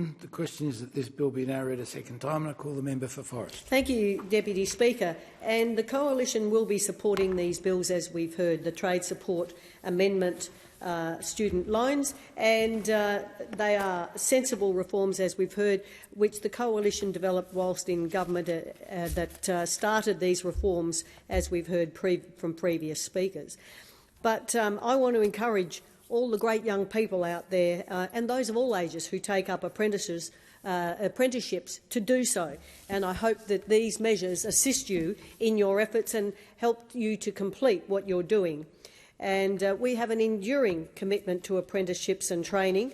question. The question is that this bill be now read a second time, and I call the member for Forrest. Thank you, Deputy Speaker. And the Coalition will be supporting these bills, as we've heard, the Trade Support Amendment, student loans, and they are sensible reforms, as we've heard, which the Coalition developed whilst in government that started these reforms, as we've heard from previous speakers. But I want to encourage all the great young people out there, and those of all ages who take up apprenticeships, to do so. And I hope that these measures assist you in your efforts and help you to complete what you're doing. And we have an enduring commitment to apprenticeships and training,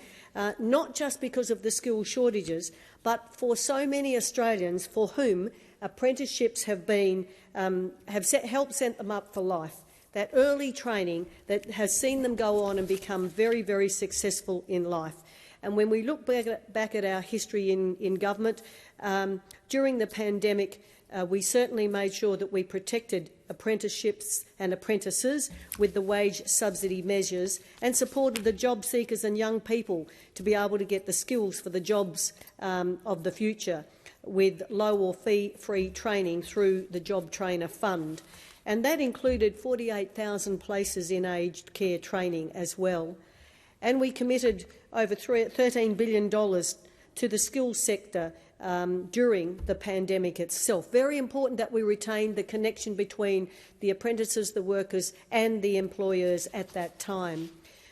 not just because of the skill shortages, but for so many Australians for whom apprenticeships have helped set them up for life. That early training that has seen them go on and become very, very successful in life. And when we look back at our history in government, during the pandemic, we certainly made sure that we protected apprenticeships and apprentices with the wage subsidy measures and supported the job seekers and young people to be able to get the skills for the jobs of the future with low or fee-free training through the Job Trainer Fund. And that included 48,000 places in aged care training as well. And we committed over $13 billion to the skills sector during the pandemic itself. Very important that we retain the connection between the apprentices, the workers and the employers at that time.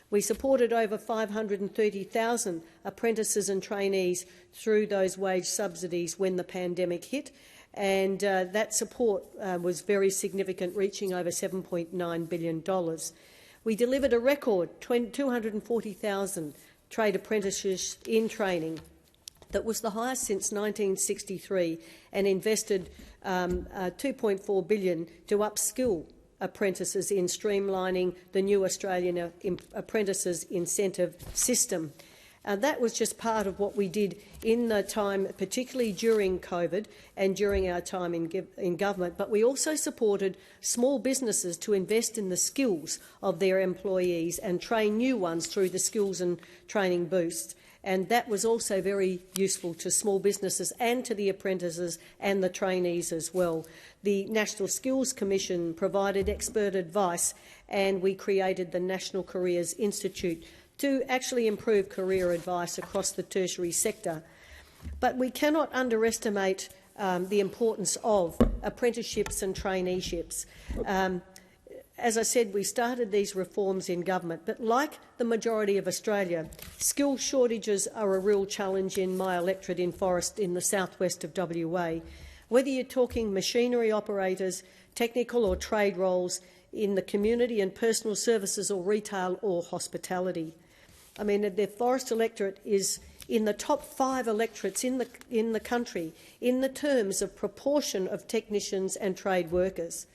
We supported over 530,000 apprentices and trainees through those wage subsidies when the pandemic hit, and that support was very significant, reaching over $7.9 billion. We delivered a record 240,000 trade apprentices in training. That was the highest since 1963, and invested $2.4 billion to upskill apprentices in streamlining the new Australian Apprentices Incentive System. That was just part of what we did in the time, particularly during COVID and during our time in government. But we also supported small businesses to invest in the skills of their employees and train new ones through the skills and training boosts. And that was also very useful to small businesses and to the apprentices and the trainees as well. The National Skills Commission provided expert advice, and we created the National Careers Institute to actually improve career advice across the tertiary sector. But we cannot underestimate the importance of apprenticeships and traineeships. As I said, we started these reforms in government, but like the majority of Australia, skill shortages are a real challenge in my electorate in Forrest in the southwest of WA. Whether you're talking machinery operators, technical or trade roles in the community and personal services or retail or hospitality. I mean, the Forrest electorate is in the top 5 electorates in the country in the terms of proportion of technicians and trade workers.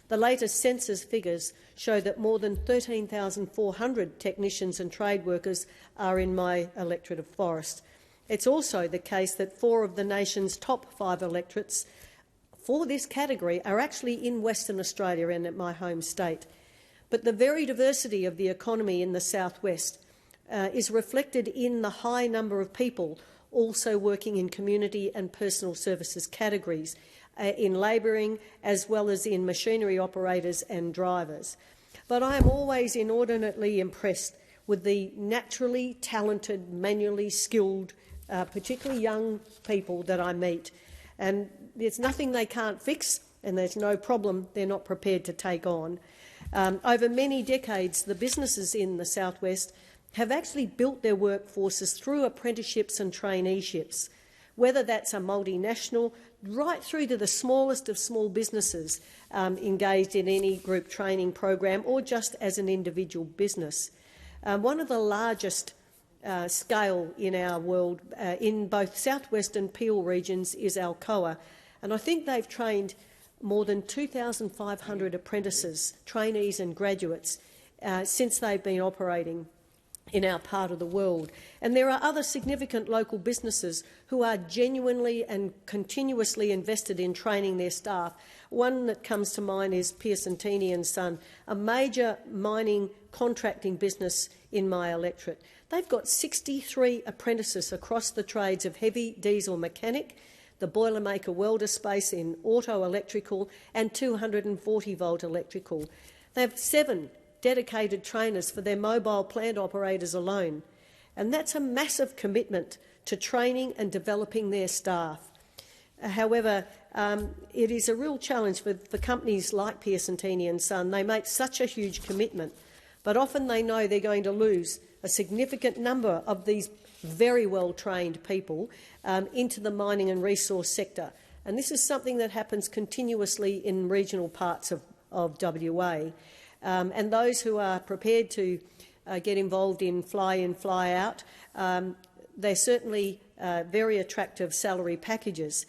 The latest census figures show that more than 13,400 technicians and trade workers are in my electorate of Forrest. It's also the case that 4 of the nation's top 5 electorates for this category are actually in Western Australia and at my home state. But the very diversity of the economy in the southwest is reflected in the high number of people also working in community and personal services categories, in labouring as well as in machinery operators and drivers. But I am always inordinately impressed with the naturally talented, manually skilled, particularly young people that I meet. And there's nothing they can't fix, and there's no problem they're not prepared to take on. Over many decades, the businesses in the southwest have actually built their workforces through apprenticeships and traineeships, whether that's a multinational, right through to the smallest of small businesses engaged in any group training program or just as an individual business. One of the largest scale in our world, in both southwest and Peel regions, is Alcoa, and I think they've trained more than 2,500 apprentices, trainees and graduates since they've been operating in our part of the world. And there are other significant local businesses who are genuinely and continuously invested in training their staff. One that comes to mind is Pearson Tini and Son, a major mining contracting business in my electorate. They've got 63 apprentices across the trades of heavy diesel mechanic, the boilermaker welder space in auto electrical and 240-volt electrical. They have 7 dedicated trainers for their mobile plant operators alone. And that's a massive commitment to training and developing their staff. However, it is a real challenge for companies like Pearson-Tini & Son. They make such a huge commitment, but often they know they're going to lose a significant number of these very well-trained people into the mining and resource sector. And this is something that happens continuously in regional parts of WA. And those who are prepared to get involved in fly-in, fly-out, they're certainly very attractive salary packages.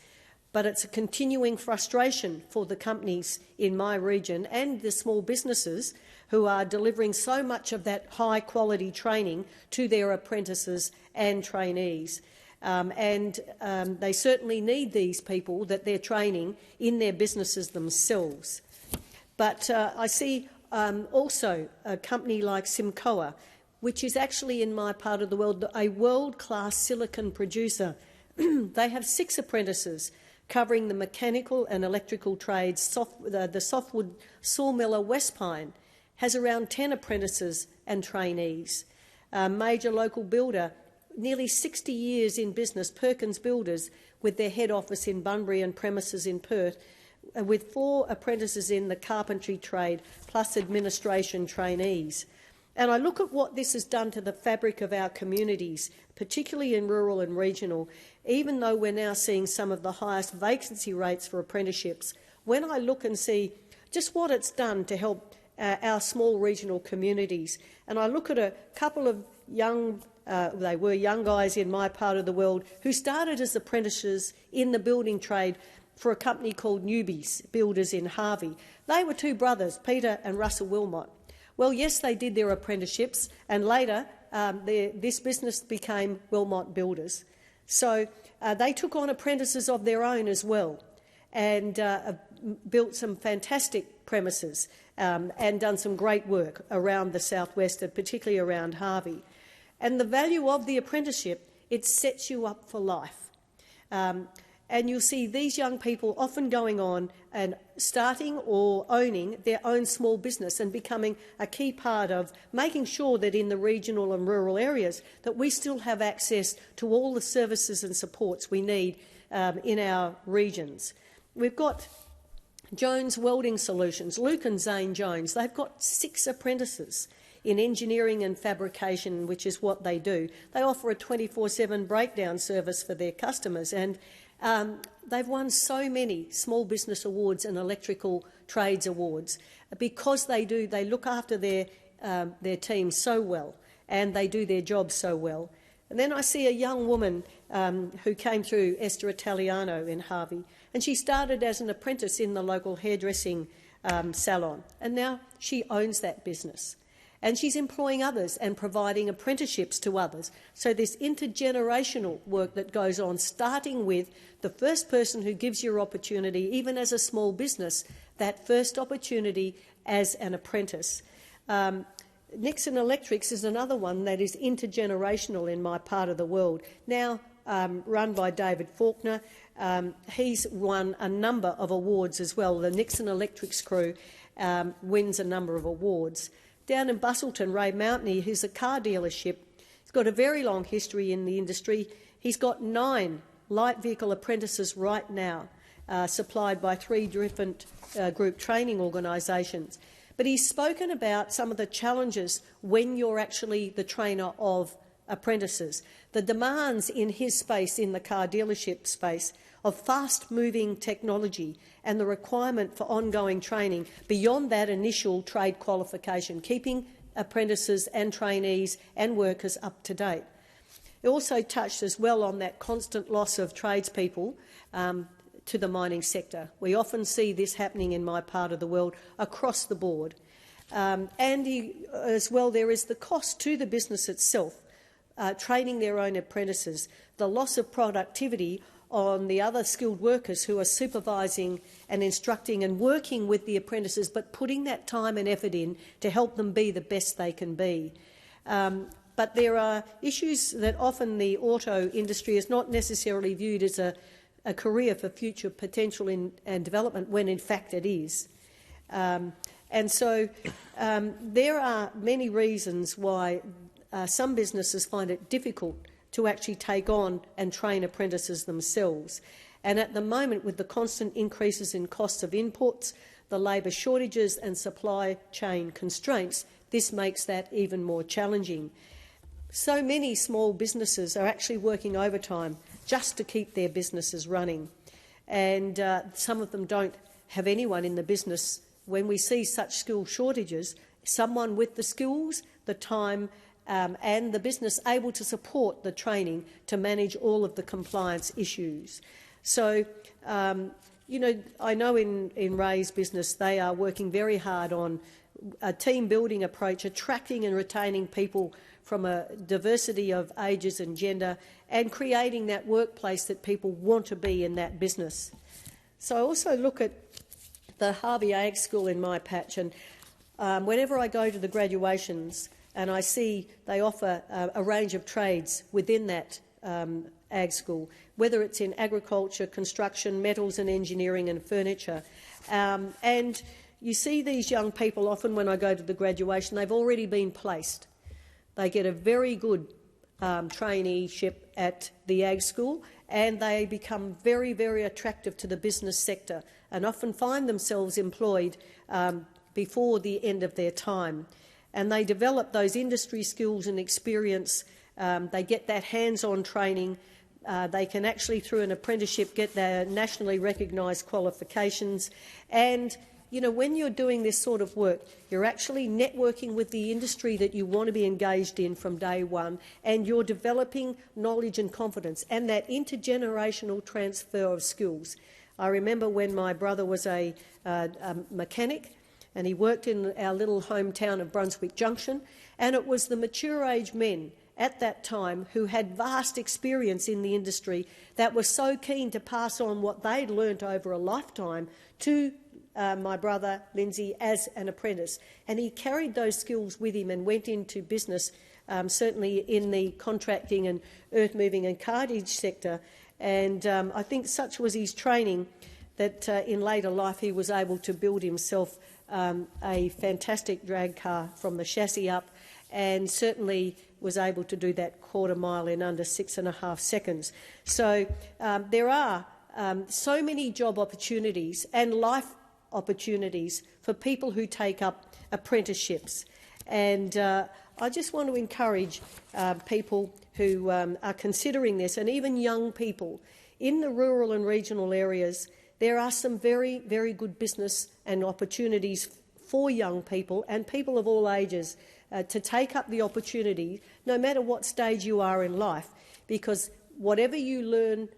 But it's a continuing frustration for the companies in my region and the small businesses who are delivering so much of that high-quality training to their apprentices and trainees. They certainly need these people that they're training in their businesses themselves. But I see also a company like Simcoa, which is actually in my part of the world a world-class silicon producer. They have 6 apprentices covering the mechanical and electrical trades. The softwood sawmiller West Pine has around 10 apprentices and trainees. A major local builder, nearly 60 years in business, Perkins Builders, with their head office in Bunbury and premises in Perth, with 4 apprentices in the carpentry trade, plus administration trainees. And I look at what this has done to the fabric of our communities, particularly in rural and regional, even though we're now seeing some of the highest vacancy rates for apprenticeships. When I look and see just what it's done to help our small regional communities, and I look at a couple of young they were young guys in my part of the world who started as apprentices in the building trade for a company called Newbies Builders in Harvey. They were 2 brothers, Peter and Russell Wilmot. Well, yes, they did their apprenticeships, and later this business became Wilmot Builders. So they took on apprentices of their own as well, and built some fantastic premises and done some great work around the southwest, and particularly around Harvey. And the value of the apprenticeship, it sets you up for life. And you'll see these young people often going on and starting or owning their own small business and becoming a key part of making sure that in the regional and rural areas that we still have access to all the services and supports we need in our regions. We've got Jones Welding Solutions, Luke and Zane Jones. They've got 6 apprentices in engineering and fabrication, which is what they do. They offer a 24/7 breakdown service for their customers, and they've won so many small business awards and electrical trades awards because they look after their team so well, and they do their job so well. And then I see a young woman who came through Esther Italiano in Harvey, and she started as an apprentice in the local hairdressing salon, and now she owns that business. And she's employing others and providing apprenticeships to others. So there's intergenerational work that goes on, starting with the first person who gives your opportunity, even as a small business, that first opportunity as an apprentice. Nixon Electrics is another one that is intergenerational in my part of the world. Now run by David Faulkner. He's won a number of awards as well. The Nixon Electrics crew wins a number of awards. Down in Bustleton, Ray Mountney, who's a car dealership, he's got a very long history in the industry. He's got 9 light vehicle apprentices right now, supplied by 3 different group training organisations. But he's spoken about some of the challenges when you're actually the trainer of apprentices. The demands in his space, in the car dealership space, of fast-moving technology and the requirement for ongoing training beyond that initial trade qualification, keeping apprentices and trainees and workers up to date. It also touched as well on that constant loss of tradespeople to the mining sector. We often see this happening in my part of the world across the board. As well, there is the cost to the business itself, training their own apprentices, the loss of productivity on the other skilled workers who are supervising and instructing and working with the apprentices, but putting that time and effort in to help them be the best they can be. But there are issues that often the auto industry is not necessarily viewed as a career for future potential and development, when in fact it is. And so there are many reasons why some businesses find it difficult to actually take on and train apprentices themselves. And at the moment, with the constant increases in costs of inputs, the labour shortages and supply chain constraints, this makes that even more challenging. So many small businesses are actually working overtime just to keep their businesses running, and some of them don't have anyone in the business. When we see such skill shortages, someone with the skills, the time and the business able to support the training to manage all of the compliance issues. So, you know, I know in Ray's business they are working very hard on a team-building approach, attracting and retaining people from a diversity of ages and gender, and creating that workplace that people want to be in that business. So I also look at the Harvey Ag School in my patch, and whenever I go to the graduations and I see they offer a range of trades within that ag school, whether it's in agriculture, construction, metals and engineering and furniture. And you see these young people often when I go to the graduation, they've already been placed. They get a very good traineeship at the ag school, and they become very, very attractive to the business sector and often find themselves employed before the end of their time. And they develop those industry skills and experience. They get that hands-on training. They can actually, through an apprenticeship, get their nationally recognised qualifications. And, you know, when you're doing this sort of work, you're actually networking with the industry that you want to be engaged in from day one, and you're developing knowledge and confidence and that intergenerational transfer of skills. I remember when my brother was a mechanic, and he worked in our little hometown of Brunswick Junction, and it was the mature age men at that time who had vast experience in the industry that were so keen to pass on what they'd learnt over a lifetime to my brother Lindsay as an apprentice. And he carried those skills with him and went into business, certainly in the contracting and earth moving and cartage sector. And I think such was his training that in later life he was able to build himself a fantastic drag car from the chassis up, and certainly was able to do that quarter mile in under 6.5 seconds. So there are so many job opportunities and life opportunities for people who take up apprenticeships. And I just want to encourage people who are considering this, and even young people in the rural and regional areas. There are some very, very good business and opportunities for young people and people of all ages to take up the opportunity, no matter what stage you are in life, because whatever you learn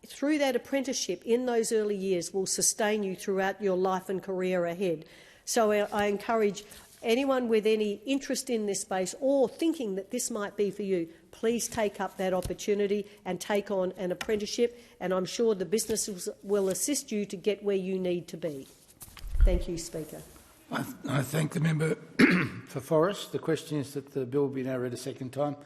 through that apprenticeship in those early years will sustain you throughout your life and career ahead. So I encourage anyone with any interest in this space or thinking that this might be for you, please take up that opportunity and take on an apprenticeship, and I'm sure the businesses will assist you to get where you need to be. Thank you, Speaker. I thank the member for Forrest. The question is that the bill be now read a second time.